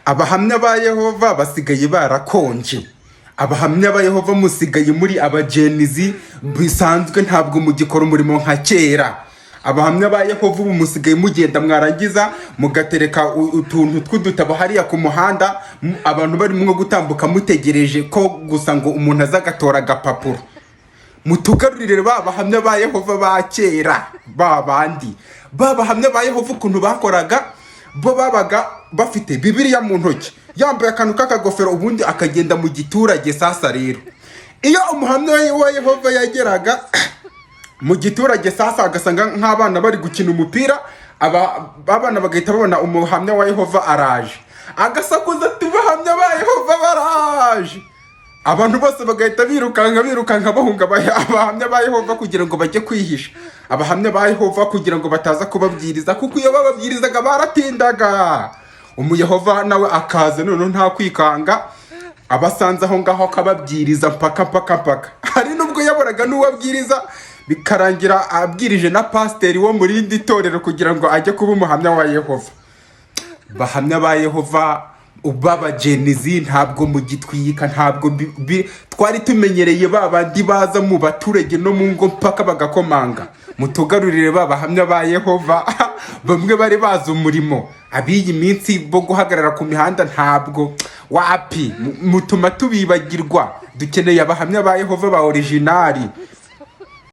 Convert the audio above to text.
Abahamya ba Yehova basigaye barakonje. Abahamya ba Yehova musigaye muri abajenizi bisanzwe, ntabwo mugikora umurimo nka kera. Abahamya ba Yehova ubu musigaye mugenda mwarangiza mugatereka utuntu tw'udutabo hariya ku muhanda, abantu barimo gutambuka mutegereje ko gusa ngo umuntu azagatora agapapuro. Mutugarurire bahamya ba Yehova ba kera, babandi bahamya ba Yehova ukuntu bakoraga. Bo babaga bafite Bibiliya mu ntoki, yambaye akantu k'akagofero, ubundi akagenda mu giturage. Sasa rero iyo umuhamya wa Yehova yageraga mu giturage, sasa agasanga nk'abana bari gukina umupira, abana bagahita babona umuhamya wa Yehova araje, agasakuza ati bahamya ba Yehova baraje. Abantu bose bagahita birukanka bahunga abahamya ba Yehova kugira ngo bajye kwihisha. Abahamya ba Yehova kugira ngo bataza kubabwiriza, kuko iyo bababwirizaga baratindaga. Umuyehova nawe akaza noneho nta kwikanga, abasanze aho ngaho akababwiriza mpaka. Hari nubwo yaboraga n'uwabwiriza bikarangira abwirije na pasiteri wo muri rindi torero kugira ngo ajye kuba umuhamya wa Yehova. Bahamya ba Yehova ubabajenizi ntabwo mugitwika, ntabwo twari tumenyereye babandi baza mu baturage no mu ngo mpaka bagakomanga. Mutugarurire bahamya ba Yehova bamwe bari bazi umurimo. Abiyi minsi bo guhagarara ku mihanda ntabwo wapi, mutuma tubibagirwa. Dukeneye abahamya ba Yehova ba originali